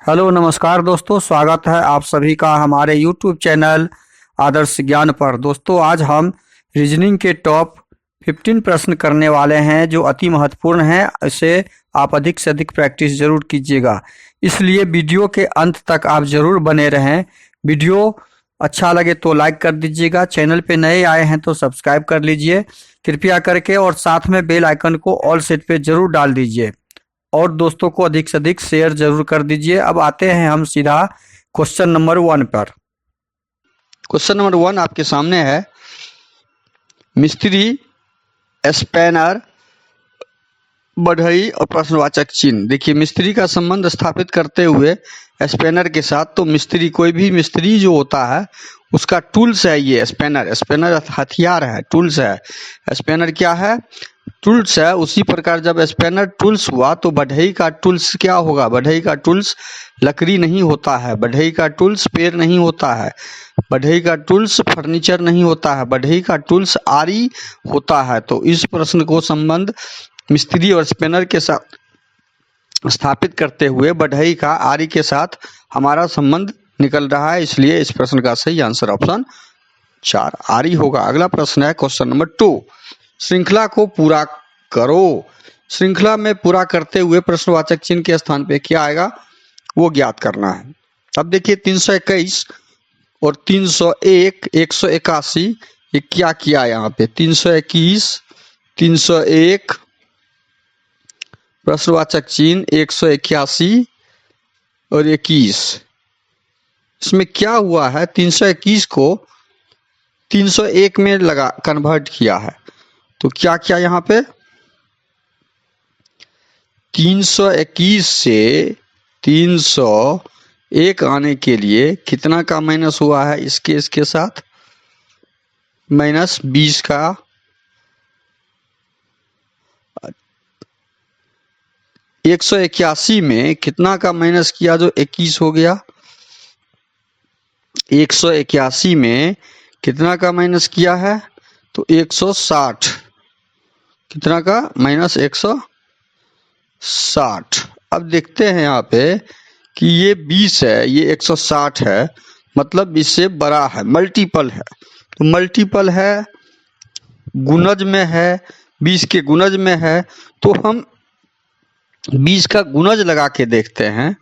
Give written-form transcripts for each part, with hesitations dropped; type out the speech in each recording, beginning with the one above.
Hello नमस्कार दोस्तों, स्वागत है आप सभी का हमारे यूट्यूब चैनल आदर्श ज्ञान पर। दोस्तों आज हम रीजनिंग के टॉप 15 प्रश्न करने वाले हैं जो अति महत्वपूर्ण हैं। इसे आप अधिक से अधिक प्रैक्टिस जरूर कीजिएगा, इसलिए वीडियो के अंत तक आप जरूर बने रहें। वीडियो अच्छा लगे तो लाइक कर दीजिएगा, चैनल पे नए आए हैं तो सब्सक्राइब कर लीजिए कृपया करके, और साथ में बेल आइकन को ऑल सेट पे जरूर डाल दीजिए और दोस्तों को अधिक से अधिक शेयर जरूर कर दीजिए। अब आते हैं हम सीधा क्वेश्चन नंबर 1 पर। क्वेश्चन नंबर 1 आपके सामने है। मिस्त्री, स्पैनर, बढ़ई और प्रश्नवाचक चिन्ह। देखिए, मिस्त्री का संबंध स्थापित करते हुए स्पैनर के साथ, तो मिस्त्री, कोई भी मिस्त्री जो होता है उसका टूल्स है ये स्पैनर। स्पैनर हथियार है, टूल्स है। स्पैनर क्या है? टूल्स है। उसी प्रकार जब स्पैनर टूल्स हुआ तो बढ़ई का टूल्स क्या होगा? बढ़ई का टूल्स लकड़ी नहीं होता है, बढ़ई का टूल्स पेड़ नहीं होता है, बढ़ई का टूल्स फर्नीचर नहीं होता है, बढ़ई का टूल्स आरी होता है। तो इस प्रश्न को संबंध मिस्त्री और स्पैनर के साथ स्थापित करते हुए बढ़ई का आरी के साथ हमारा संबंध निकल रहा है, इसलिए इस प्रश्न का सही आंसर ऑप्शन 4 आरी होगा। अगला प्रश्न है क्वेश्चन नंबर 2। श्रृंखला को पूरा करो। श्रृंखला में पूरा करते हुए प्रश्नवाचक चिन्ह के स्थान पे क्या आएगा वो ज्ञात करना है। अब देखिए 321 और 301, 181, ये क्या किया यहाँ पे? 321, 301 प्रश्नवाचक चिन्ह 181 और 21, इसमें क्या हुआ है? 321 को 301 में लगा कन्वर्ट किया है। तो क्या किया यहाँ पे? 321 से 301 आने के लिए कितना का माइनस हुआ है? इसके साथ माइनस 20 का, 181 में कितना का माइनस किया जो 21 हो गया? 181 में कितना का माइनस किया है? तो 160, कितना का माइनस 160। अब देखते हैं यहाँ पे कि ये 20 है, ये 160 है, मतलब इससे बड़ा है, मल्टीपल है। तो मल्टीपल है, गुणज में है, 20 के गुणज में है, तो हम 20 का गुणज लगा के देखते हैं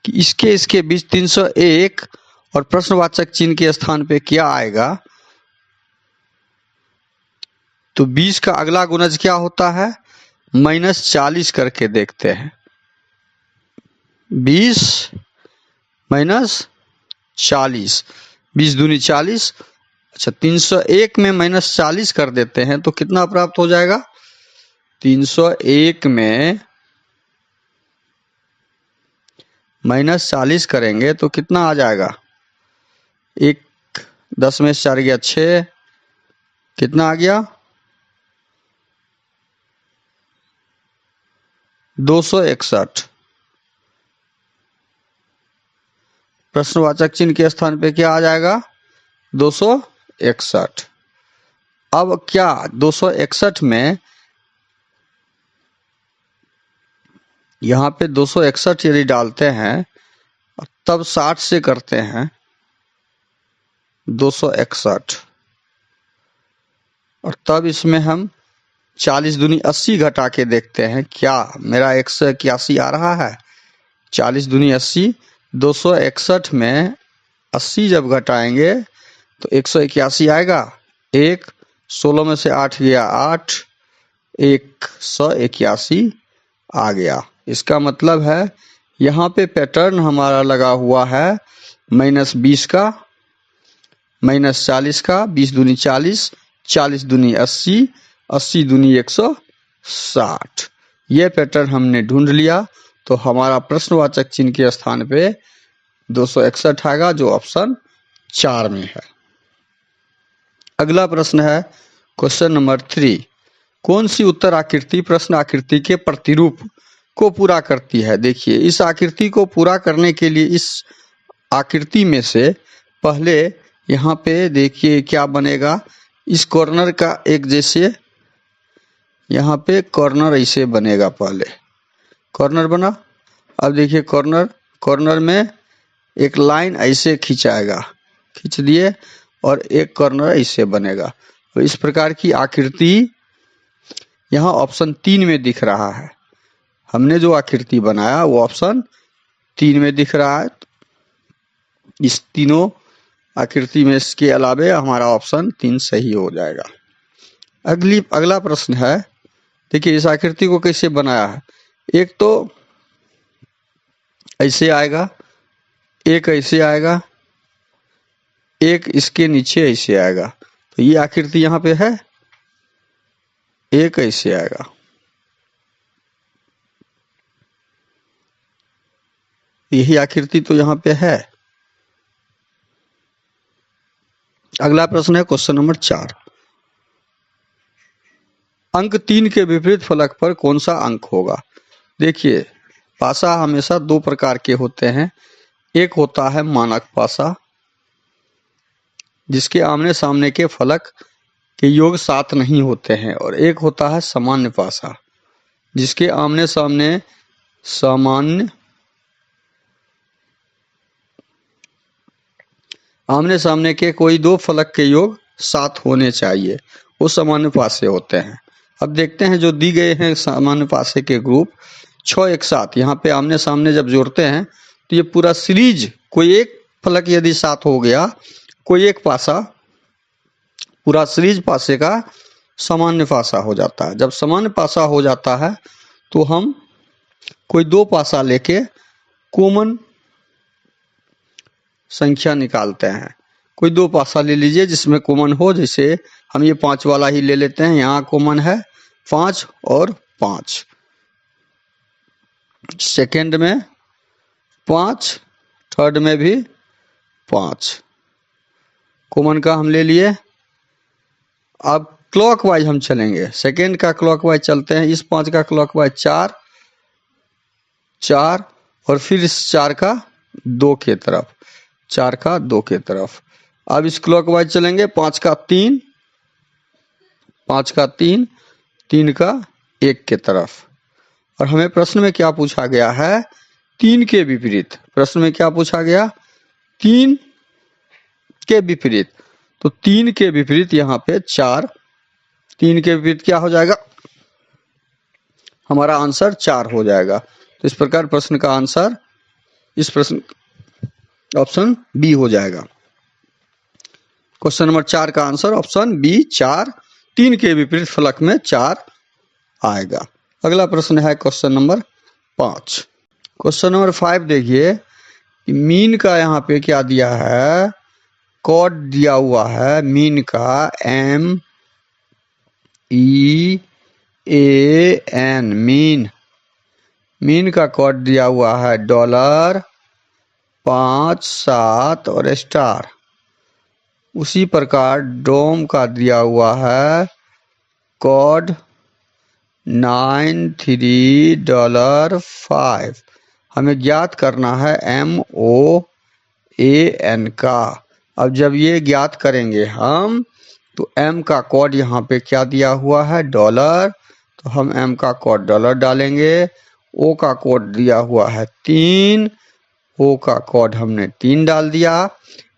कि इसके बीच 301 और प्रश्नवाचक चिन्ह के स्थान पे क्या आएगा। तो 20 का अगला गुणज क्या होता है? -40 करके देखते हैं। 20 माइनस 40, 20 दूनी 40। अच्छा, 301 में -40 कर देते हैं तो कितना प्राप्त हो जाएगा? 301 में -40 करेंगे तो कितना आ जाएगा? 1 10 में 4 गया 6, कितना आ गया? 261। प्रश्नवाचक चिन्ह के स्थान पे क्या आ जाएगा? 261। अब क्या 261 में यहाँ पे 261 यदि डालते हैं तब 60 से करते हैं 261, और तब इसमें हम 40 दूनी 80 घटा के देखते हैं क्या मेरा 181 आ रहा है? 40 दूनी 80, 261 में 80 जब घटाएंगे तो 181 आएगा। 1 16 में से 8 गया 8, 181 आ गया। इसका मतलब है यहाँ पे पैटर्न हमारा लगा हुआ है -20 का, -40 का, 20 दूनी 40, 40 दूनी 80, 80 दूनी 160। ये पैटर्न हमने ढूंढ लिया, तो हमारा प्रश्नवाचक चिन्ह के स्थान पे 261 आएगा, जो ऑप्शन 4 में है। अगला प्रश्न है क्वेश्चन नंबर 3। कौन सी उत्तर आकृति प्रश्न आकृति के प्रतिरूप को पूरा करती है? देखिए, इस आकृति को पूरा करने के लिए इस आकृति में से पहले यहाँ पे देखिए क्या बनेगा। इस कॉर्नर का एक, जैसे यहाँ पे कॉर्नर ऐसे बनेगा पहले, कॉर्नर बना। अब देखिए कॉर्नर में एक लाइन ऐसे खिंचाएगा, खींच दिए, और एक कॉर्नर ऐसे बनेगा। तो इस प्रकार की आकृति यहाँ ऑप्शन 3 में दिख रहा है। हमने जो आकृति बनाया वो ऑप्शन 3 में दिख रहा है। इस तीनों आकृति में इसके अलावे हमारा ऑप्शन 3 सही हो जाएगा। अगला प्रश्न है, देखिए इस आकृति को कैसे बनाया है। एक तो ऐसे आएगा, एक ऐसे आएगा, एक इसके नीचे ऐसे आएगा। तो ये आकृति यहाँ पे है, एक ऐसे आएगा, यही आकृति तो यहाँ पे है। अगला प्रश्न है क्वेश्चन नंबर 4। अंक 3 के विपरीत फलक पर कौन सा अंक होगा। देखिए पासा हमेशा 2 प्रकार के होते हैं। एक होता है मानक पासा, जिसके आमने सामने के फलक के योग 7 नहीं होते हैं, और एक होता है सामान्य पासा, जिसके आमने सामने के कोई 2 फलक के योग 7 होने चाहिए, वो सामान्य पासे होते हैं। अब देखते हैं जो दी गए हैं सामान्य पासे के ग्रुप 6 1 7। यहाँ पे आमने सामने जब जोड़ते हैं तो ये पूरा सीरीज, कोई एक फलक यदि 7 हो गया, कोई एक पासा, पूरा सीरीज पासे का सामान्य पासा हो जाता है। जब सामान्य पासा हो जाता है तो हम कोई 2 पासा लेके कॉमन संख्या निकालते हैं। कोई 2 पासा ले लीजिए जिसमें कॉमन हो, जैसे हम ये 5 वाला ही ले लेते हैं। यहाँ कॉमन है 5 और 5, सेकेंड में 5, थर्ड में भी 5 कॉमन का हम ले लिए। अब क्लॉकवाइज हम चलेंगे, सेकेंड का क्लॉकवाइज चलते हैं। इस 5 का क्लॉकवाइज 4 4, और फिर इस 4 का 2 के तरफ, 4 का 2 के तरफ। अब इस क्लॉकवाइज चलेंगे, 5 का 3, 5 का 3, 3 का 1 के तरफ। और हमें प्रश्न में क्या पूछा गया है, 3 के विपरीत। प्रश्न में क्या पूछा गया, 3 के विपरीत। तो 3 के विपरीत यहाँ पे 4, 3 के विपरीत क्या हो जाएगा, हमारा आंसर 4 हो जाएगा। तो इस प्रकार प्रश्न का आंसर, इस प्रश्न ऑप्शन बी हो जाएगा। क्वेश्चन नंबर 4 का आंसर ऑप्शन बी 4, 3 के विपरीत फलक में 4 आएगा। अगला प्रश्न है क्वेश्चन नंबर 5। क्वेश्चन नंबर 5 देखिए, मीन का यहाँ पे क्या दिया है, कोड दिया हुआ है मीन का MEAN, मीन का कोड दिया हुआ है $, 5, 7 और स्टार। उसी प्रकार डोम का दिया हुआ है कोड 93 $5। हमें ज्ञात करना है MOAN का। अब जब ये ज्ञात करेंगे हम, तो M का कोड यहाँ पे क्या दिया हुआ है, $, तो हम M का कोड $, डालेंगे। O का कोड दिया हुआ है 3, O का कोड हमने 3 डाल दिया।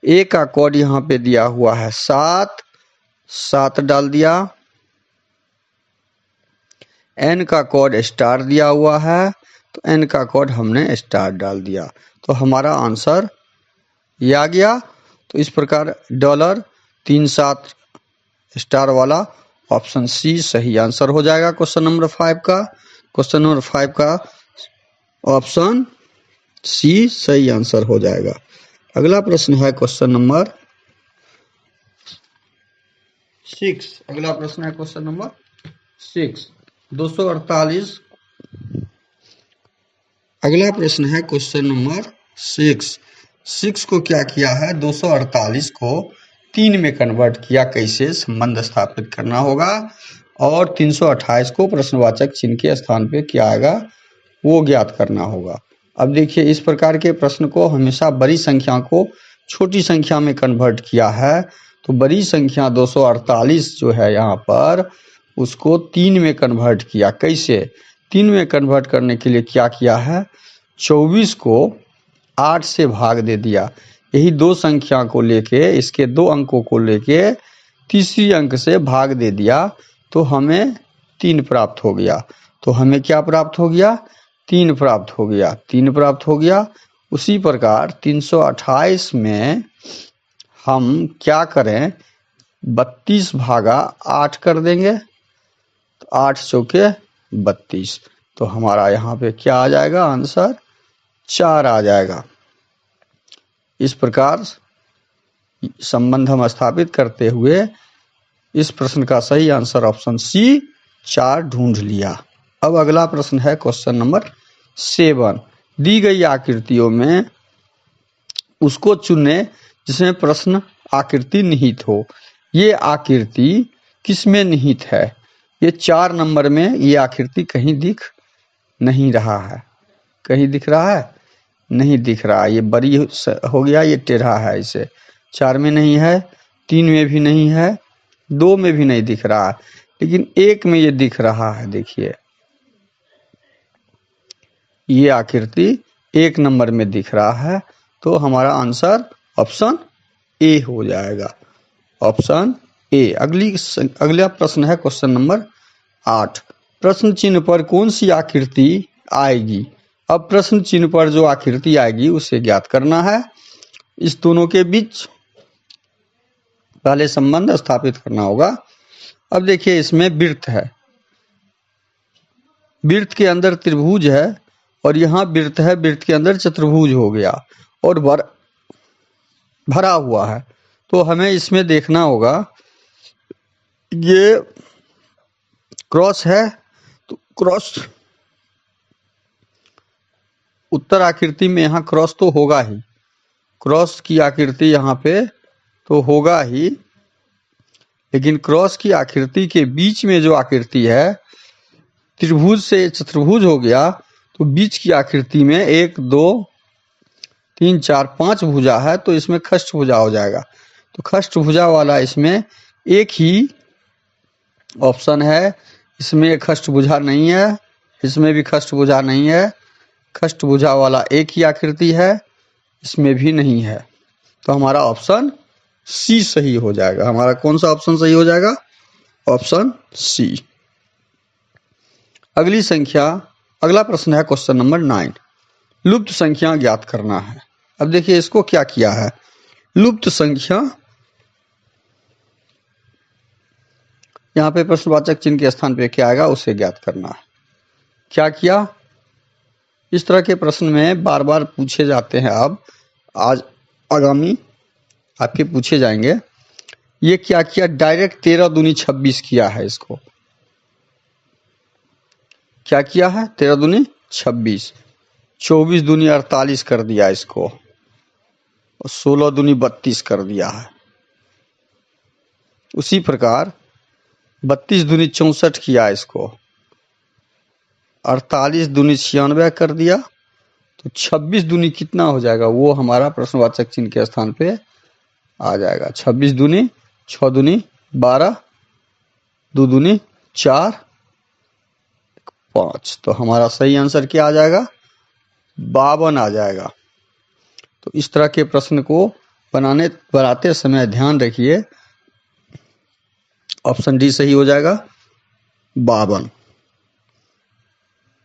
A का कोड यहाँ पे दिया हुआ है 7, 7 डाल दिया। N का कोड स्टार दिया हुआ है, तो N का कोड हमने स्टार डाल दिया। तो हमारा आंसर ये आ गया। तो इस प्रकार $, 3, 7 स्टार वाला ऑप्शन सी सही आंसर हो जाएगा क्वेश्चन नंबर 5 का। क्वेश्चन नंबर 5 का ऑप्शन सी सही आंसर हो जाएगा। अगला प्रश्न है क्वेश्चन नंबर 6। अगला प्रश्न है क्वेश्चन नंबर 6, 248। अगला प्रश्न है क्वेश्चन नंबर 6 को क्या किया है, 248 को 3 में कन्वर्ट किया, कैसे संबंध स्थापित करना होगा, और 328 को प्रश्नवाचक चिन्ह के स्थान पे क्या आएगा वो ज्ञात करना होगा। अब देखिए इस प्रकार के प्रश्न को हमेशा बड़ी संख्या को छोटी संख्या में कन्वर्ट किया है। तो बड़ी संख्या 248 जो है यहाँ पर, उसको 3 में कन्वर्ट किया, कैसे, 3 में कन्वर्ट करने के लिए क्या किया है, 24 को 8 से भाग दे दिया। यही दो संख्या को लेके, इसके दो अंकों को लेके तीसरी अंक से भाग दे दिया तो हमें 3 प्राप्त हो गया। तो हमें क्या प्राप्त हो गया, 3 प्राप्त हो गया, 3 प्राप्त हो गया। उसी प्रकार 328 में हम क्या करें, 32 भागा 8 कर देंगे तो 8 चौके 32, तो हमारा यहाँ पे क्या आ जाएगा, आंसर 4 आ जाएगा। इस प्रकार संबंध हम स्थापित करते हुए इस प्रश्न का सही आंसर ऑप्शन सी 4 ढूंढ लिया। अब अगला प्रश्न है क्वेश्चन नंबर 7। दी गई आकृतियों में उसको चुनें जिसमें प्रश्न आकृति निहित हो। ये आकृति किसमें निहित है, ये 4 नंबर में ये आकृति कहीं दिख नहीं रहा है। कहीं दिख रहा है, नहीं दिख रहा। ये बड़ी हो गया, ये टेढ़ा है, इसे 4 में नहीं है, 3 में भी नहीं है, 2 में भी नहीं दिख रहा है, लेकिन 1 में ये दिख रहा है। देखिए ये आकृति 1 नंबर में दिख रहा है, तो हमारा आंसर ऑप्शन ए हो जाएगा, ऑप्शन ए। अगला प्रश्न है क्वेश्चन नंबर 8। प्रश्न चिन्ह पर कौन सी आकृति आएगी। अब प्रश्न चिन्ह पर जो आकृति आएगी उसे ज्ञात करना है। इस दोनों के बीच पहले संबंध स्थापित करना होगा। अब देखिए इसमें वृत्त है, वृत्त के अंदर त्रिभुज है और यहाँ वृत्त है, वृत्त के अंदर चतुर्भुज हो गया और भरा हुआ है। तो हमें इसमें देखना होगा, ये क्रॉस है तो क्रॉस उत्तर आकृति में यहाँ क्रॉस तो होगा ही, क्रॉस की आकृति यहाँ पे तो होगा ही, लेकिन क्रॉस की आकृति के बीच में जो आकृति है, त्रिभुज से चतुर्भुज हो गया तो बीच की आकृति में 1 2 3 4 5 भुजा है, तो इसमें खष्ट भुजा हो जाएगा। तो खष्ट भुजा वाला इसमें एक ही ऑप्शन है, इसमें खष्ट भुजा नहीं है, इसमें भी खष्ट भुजा नहीं है, खष्ट भुजा वाला एक ही आकृति है, इसमें भी नहीं है। तो हमारा ऑप्शन सी सही हो जाएगा। हमारा कौन सा ऑप्शन सही हो जाएगा, ऑप्शन सी। अगला प्रश्न है क्वेश्चन नंबर 9। लुप्त संख्या ज्ञात करना है। अब देखिए इसको क्या किया है, लुप्त संख्या, यहाँ पे प्रश्नवाचक चिन्ह के स्थान पे क्या आएगा उसे ज्ञात करना है। क्या किया, इस तरह के प्रश्न में बार बार पूछे जाते हैं। अब आज आगामी आपके पूछे जाएंगे। ये क्या किया, डायरेक्ट 13 दूनी 26 किया है। इसको क्या किया है, 13 दूनी 26, 24 दूनी 48 कर दिया इसको, और 16 दूनी 32 कर दिया है। उसी प्रकार 32 दूनी 64 किया इसको, 48 दूनी 96 कर दिया, तो 26 दूनी कितना हो जाएगा, वो हमारा प्रश्नवाचक चिन्ह के स्थान पे आ जाएगा। 26 दूनी 6 दूनी 12, 2 दूनी 4, 5, तो हमारा सही आंसर क्या आ जाएगा, 52 आ जाएगा। तो इस तरह के प्रश्न को बनाते समय ध्यान रखिए, ऑप्शन डी सही हो जाएगा, 52।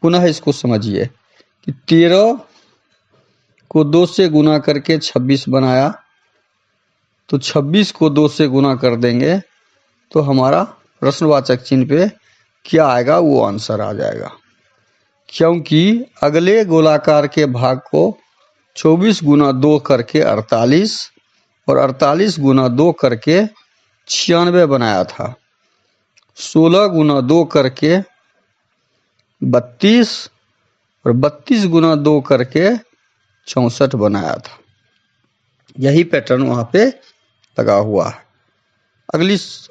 पुनः इसको समझिए कि 13 को 2 से गुना करके 26 बनाया, तो 26 को 2 से गुना कर देंगे तो हमारा प्रश्नवाचक चिन्ह पे क्या आएगा, वो आंसर आ जाएगा। क्योंकि अगले गोलाकार के भाग को 24 गुना 2 करके 48 और 48 गुना 2 करके 96 बनाया था, 16 गुना 2 करके 32 और 32 गुना 2 करके 64 बनाया था। यही पैटर्न वहां पे लगा हुआ है।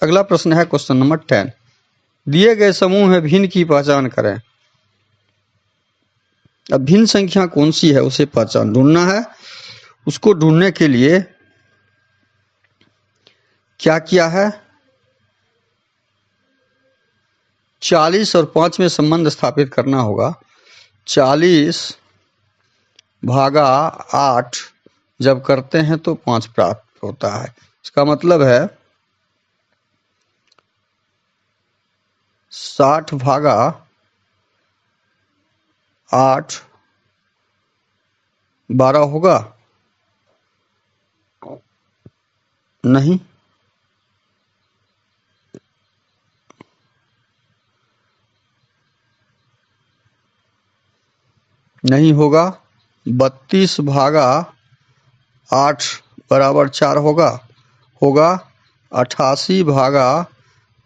अगला प्रश्न है क्वेश्चन नंबर 10। दिए गए समूह में भिन्न की पहचान करें। अब भिन्न संख्या कौन सी है उसे पहचान ढूंढना है। उसको ढूंढने के लिए क्या किया है, 40 और 5 में संबंध स्थापित करना होगा। 40 भागा 8 जब करते हैं तो 5 प्राप्त होता है। इसका मतलब है 60 भागा 8 12 होगा? नहीं, नहीं होगा। 32 भागा 8 बराबर 4 होगा? होगा। 88 भागा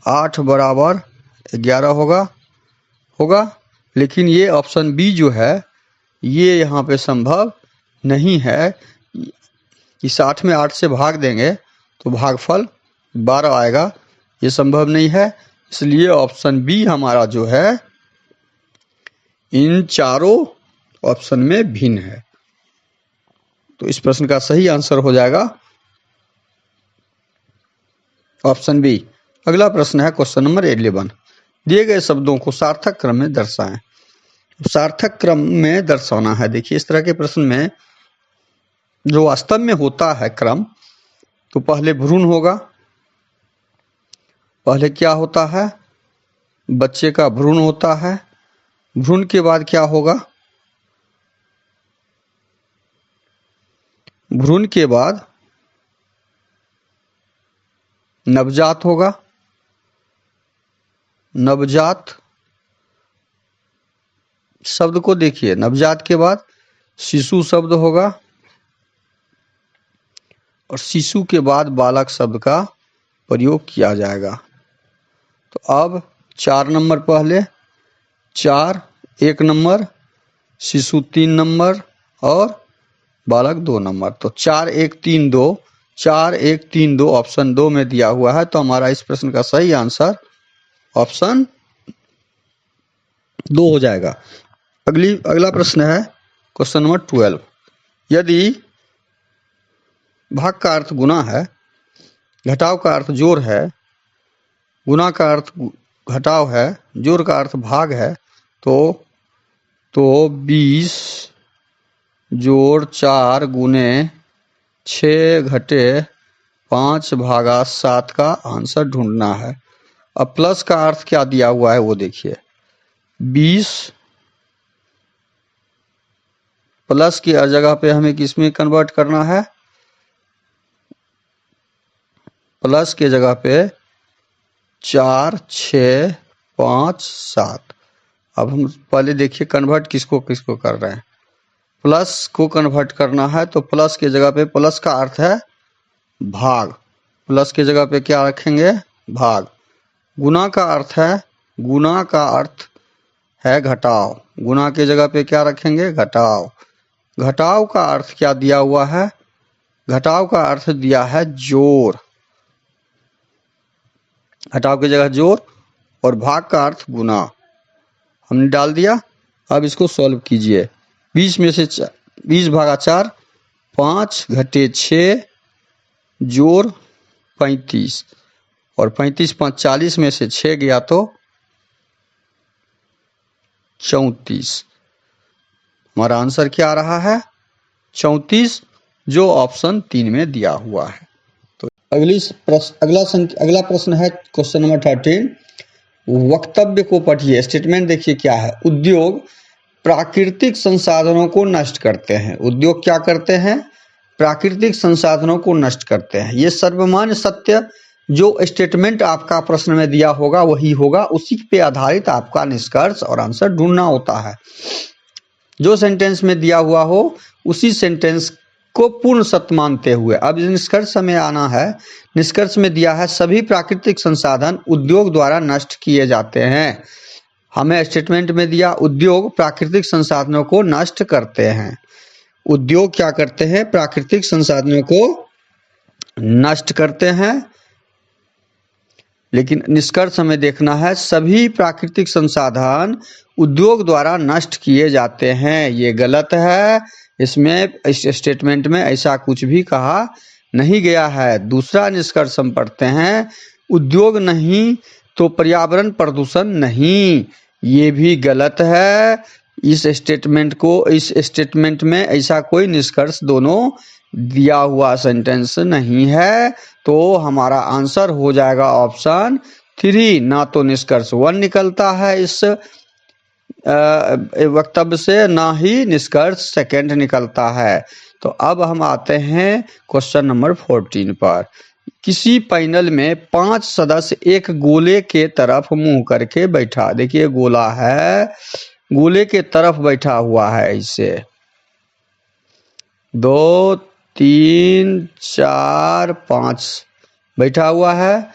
8 बराबर 11 होगा? होगा। लेकिन ये ऑप्शन बी जो है ये यहाँ पे संभव नहीं है कि 60 में 8 से भाग देंगे तो भागफल 12 आएगा, ये संभव नहीं है। इसलिए ऑप्शन बी हमारा जो है इन चारों ऑप्शन में भिन्न है। तो इस प्रश्न का सही आंसर हो जाएगा ऑप्शन बी। अगला प्रश्न है क्वेश्चन नंबर 11। दिए गए शब्दों को सार्थक क्रम में दर्शाएं। सार्थक क्रम में दर्शाना है। देखिए इस तरह के प्रश्न में जो वास्तव में होता है क्रम, तो पहले भ्रूण होगा। पहले क्या होता है? बच्चे का भ्रूण होता है। भ्रूण के बाद क्या होगा? भ्रूण के बाद नवजात होगा। नवजात शब्द को देखिए, नवजात के बाद शिशु शब्द होगा और शिशु के बाद बालक शब्द का प्रयोग किया जाएगा। तो अब 4 नंबर पहले, 4 1 नंबर, शिशु 3 नंबर और बालक 2 नंबर। तो 4 1 3 2, 4 1 3 2 ऑप्शन 2 में दिया हुआ है। तो हमारा इस प्रश्न का सही आंसर ऑप्शन 2 हो जाएगा। अगला प्रश्न है क्वेश्चन नंबर 12। यदि भाग का अर्थ गुना है, घटाव का अर्थ जोड़ है, गुना का अर्थ घटाव है, जोड़ का अर्थ भाग है, तो 20 जोड़ 4 गुने 6 घटे 5 भागा 7 का आंसर ढूंढना है। अब प्लस का अर्थ क्या दिया हुआ है वो देखिए। 20 प्लस की हर जगह पे हमें किसमें कन्वर्ट करना है? प्लस के जगह पे 4 6 5 7। अब हम पहले देखिए कन्वर्ट किसको किसको कर रहे हैं। प्लस को कन्वर्ट करना है तो प्लस के जगह पे प्लस का अर्थ है भाग। प्लस के जगह पे क्या रखेंगे? भाग। गुना का अर्थ है, गुना का अर्थ है घटाव। गुना के जगह पे क्या रखेंगे? घटाव। घटाव का अर्थ क्या दिया हुआ है? घटाव का अर्थ दिया है जोड़। घटाव की जगह जोड़ और भाग का अर्थ गुना। हमने डाल दिया। अब इसको सॉल्व कीजिए। 20 में से 20 भागा 4, 5 घटे 6 जोड़ 35 और 35 5 40 में से 6 गया तो 34। हमारा आंसर क्या आ रहा है? 34, जो ऑप्शन 3 में दिया हुआ है। तो अगला प्रश्न है क्वेश्चन नंबर 13। वक्तव्य को पढ़िए। स्टेटमेंट देखिए क्या है। उद्योग प्राकृतिक संसाधनों को नष्ट करते हैं। उद्योग क्या करते हैं? प्राकृतिक संसाधनों को नष्ट करते हैं। ये सर्वमान्य सत्य जो स्टेटमेंट आपका प्रश्न में दिया होगा वही होगा। उसी पे आधारित आपका निष्कर्ष और आंसर ढूंढना होता है। जो सेंटेंस में दिया हुआ हो उसी सेंटेंस को पूर्ण सत्य मानते हुए अब निष्कर्ष में आना है। निष्कर्ष में दिया है सभी प्राकृतिक संसाधन उद्योग द्वारा नष्ट किए जाते हैं। हमें स्टेटमेंट में दिया उद्योग प्राकृतिक संसाधनों को नष्ट करते हैं। उद्योग क्या करते हैं? प्राकृतिक संसाधनों को नष्ट करते हैं। लेकिन निष्कर्ष हमें देखना है सभी प्राकृतिक संसाधन उद्योग द्वारा नष्ट किए जाते हैं। ये गलत है। इसमें इस स्टेटमेंट में ऐसा कुछ भी कहा नहीं गया है। दूसरा निष्कर्ष हम पढ़ते हैं उद्योग नहीं तो पर्यावरण प्रदूषण नहीं, ये भी गलत है। इस स्टेटमेंट में ऐसा कोई निष्कर्ष दोनों दिया हुआ सेंटेंस नहीं है। तो हमारा आंसर हो जाएगा ऑप्शन 3। ना तो निष्कर्ष 1 निकलता है इस वक्तव्य से, ना ही निष्कर्ष 2 निकलता है। तो अब हम आते हैं क्वेश्चन नंबर 14 पर। किसी पैनल में 5 सदस्य एक गोले के तरफ मुंह करके बैठा, देखिए गोला है, गोले के तरफ बैठा हुआ है, इसे 2 3 4 5 बैठा हुआ है।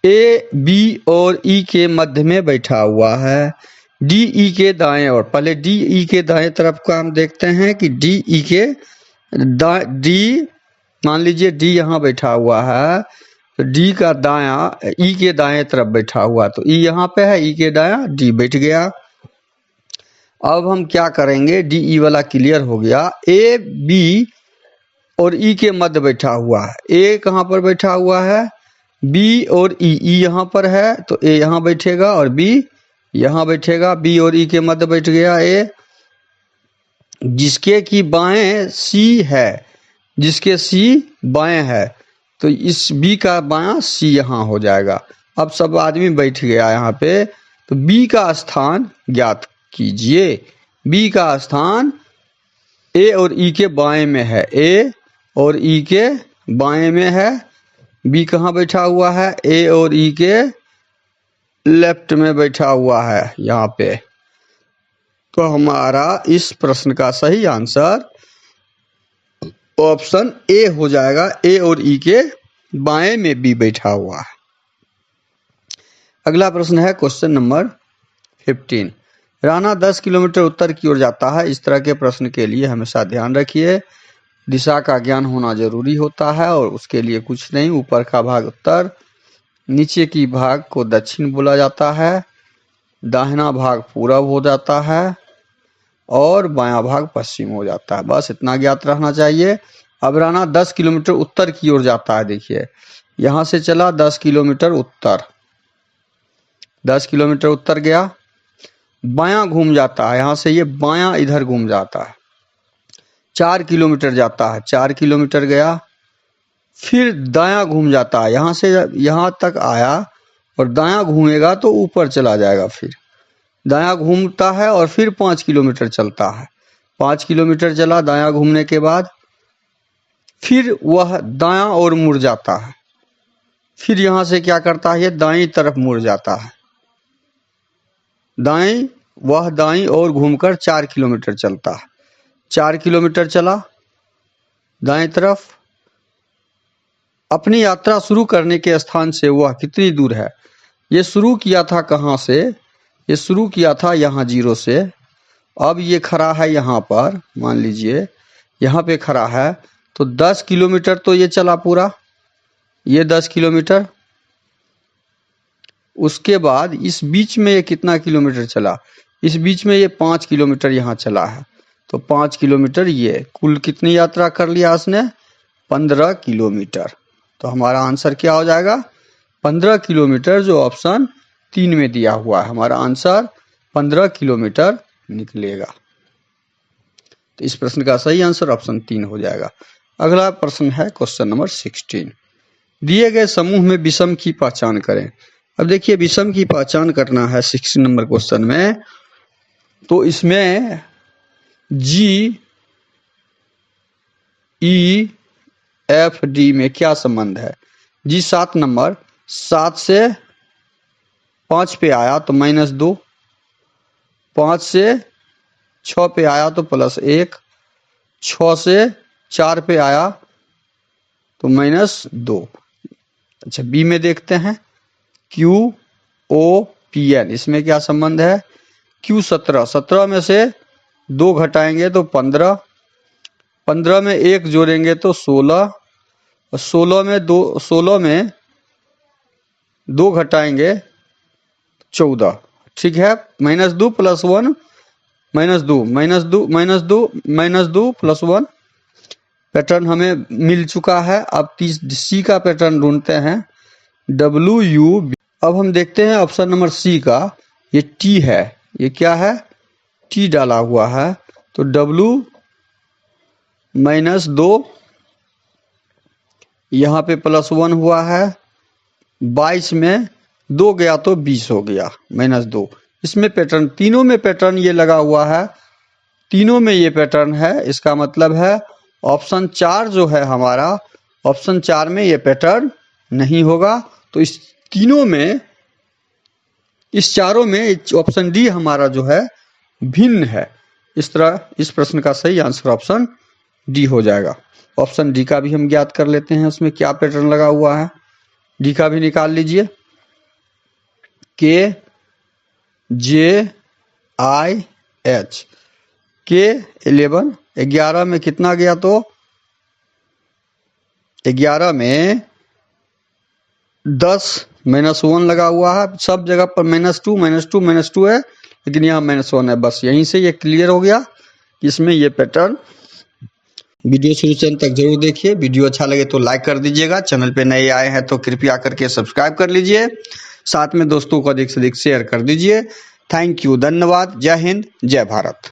ए बी और ई के मध्य में बैठा हुआ है। डी ई के दाएं ओर, पहले डी ई के दाएं तरफ का हम देखते हैं कि डी ई के डी, मान लीजिए डी यहाँ बैठा हुआ है, तो डी का दायां ई के दाएं तरफ बैठा हुआ, तो ई यहाँ पे है, ई के दायां डी बैठ गया। अब हम क्या करेंगे, डी ई वाला क्लियर हो गया। ए बी और ई के मध्य बैठा हुआ है। ए कहाँ पर बैठा हुआ है, बी और ई यहाँ पर है, तो ए यहाँ बैठेगा और बी यहाँ बैठेगा। बी और ई के मध्य बैठ गया ए, जिसके की बाएं सी है, जिसके सी बाएं है, तो इस बी का बायां सी यहाँ हो जाएगा। अब सब आदमी बैठ गया यहाँ पे, तो बी का स्थान ज्ञात कीजिए। बी का स्थान ए और ई के बाएं में है, ए और ई के बाएं में है। बी कहाँ बैठा हुआ है, ए और ई के लेफ्ट में बैठा हुआ है यहाँ पे। तो हमारा इस प्रश्न का सही आंसर ऑप्शन ए हो जाएगा। ए और ई के बाएं में बी बैठा हुआ है। अगला प्रश्न है क्वेश्चन नंबर 15। राना 10 किलोमीटर उत्तर की ओर जाता है। इस तरह के प्रश्न के लिए हमेशा ध्यान रखिए, दिशा का ज्ञान होना जरूरी होता है, और उसके लिए कुछ नहीं, ऊपर का भाग उत्तर, नीचे की भाग को दक्षिण बोला जाता है, दाहिना भाग पूरब हो जाता है, और बायां भाग पश्चिम हो जाता है। बस इतना ज्ञात रहना चाहिए। अब राना 10 किलोमीटर उत्तर की ओर जाता है। देखिए यहां से चला 10 किलोमीटर उत्तर, 10 किलोमीटर उत्तर गया, बायां घूम जाता है, यहां से ये बायां इधर घूम जाता है, 4 किलोमीटर जाता है, 4 किलोमीटर गया, फिर दायां घूम जाता है, यहां से यहां तक आया और दायां घूमेगा तो ऊपर चला जाएगा, फिर दायां घूमता है और फिर 5 किलोमीटर चलता है। 5 किलोमीटर चला दायां घूमने के बाद, फिर वह दायां और मुड़ जाता है, फिर यहां से क्या करता है, ये दाईं तरफ मुड़ जाता है, दाईं, वह दाईं और घूमकर 4 किलोमीटर चलता है। 4 किलोमीटर चला दाएं तरफ। अपनी यात्रा शुरू करने के स्थान से वह कितनी दूर है, ये शुरू किया था कहाँ से, ये शुरू किया था यहाँ 0 से, अब ये खड़ा है यहाँ पर, मान लीजिए यहाँ पे खड़ा है, तो 10 किलोमीटर तो ये चला पूरा, ये 10 किलोमीटर। उसके बाद इस बीच में ये कितना किलोमीटर चला, इस बीच में ये 5 किलोमीटर यहाँ चला है, तो 5 किलोमीटर, ये कुल कितनी यात्रा कर लिया इसने, 15 किलोमीटर। तो हमारा आंसर क्या हो जाएगा, 15 किलोमीटर, जो ऑप्शन 3 में दिया हुआ है, हमारा आंसर 15 किलोमीटर निकलेगा। तो इस प्रश्न का सही आंसर ऑप्शन 3 हो जाएगा। अगला प्रश्न है क्वेश्चन नंबर 16। दिए गए समूह में विषम की पहचान करें। अब देखिए विषम की पहचान करना है 16 नंबर क्वेश्चन में, तो इसमें जी ई एफ डी में क्या संबंध है। जी 7 नंबर, 7 से 5 पे आया तो -2, 5 से 6 पे आया तो +1, 6 से 4 पे आया तो -2। अच्छा बी में देखते हैं, क्यू ओ पी एन, इसमें क्या संबंध है, क्यू 17, 17 में से 2 घटाएंगे तो 15, 15 में 1 जोड़ेंगे तो 16, और 16 में 2 घटाएंगे 14। ठीक है, -2 + 1 -2 + 1 पैटर्न हमें मिल चुका है। अब सी का पैटर्न ढूंढते हैं, WU अब हम देखते हैं ऑप्शन नंबर सी का, ये टी है, ये क्या है, टी डाला हुआ है, तो W -2, यहाँ पे +1 हुआ है, 22 में 2 गया तो 20 हो गया, -2। इसमें पैटर्न, तीनों में पैटर्न ये लगा हुआ है, तीनों में ये पैटर्न है। इसका मतलब है ऑप्शन 4 जो है हमारा, ऑप्शन 4 में ये पैटर्न नहीं होगा। तो इस तीनों में, इस चारों में ऑप्शन डी हमारा जो है भिन्न है। इस तरह इस प्रश्न का सही आंसर ऑप्शन डी हो जाएगा। ऑप्शन डी का भी हम ज्ञात कर लेते हैं, उसमें क्या पैटर्न लगा हुआ है, डी का भी निकाल लीजिए। KJIH, K11, 11 में कितना गया, तो 11 में 10 -1 लगा हुआ है, सब जगह पर -2 -2 -2 है, लेकिन यहाँ -1 है। बस यहीं से ये क्लियर हो गया, इसमें ये पैटर्न। वीडियो शुरू से अंत तक जरूर देखिए। वीडियो अच्छा लगे तो लाइक कर दीजिएगा, चैनल पे नए आए हैं तो कृपया करके सब्सक्राइब कर लीजिए, साथ में दोस्तों को अधिक से अधिक शेयर कर दीजिए। थैंक यू, धन्यवाद, जय हिंद, जय भारत।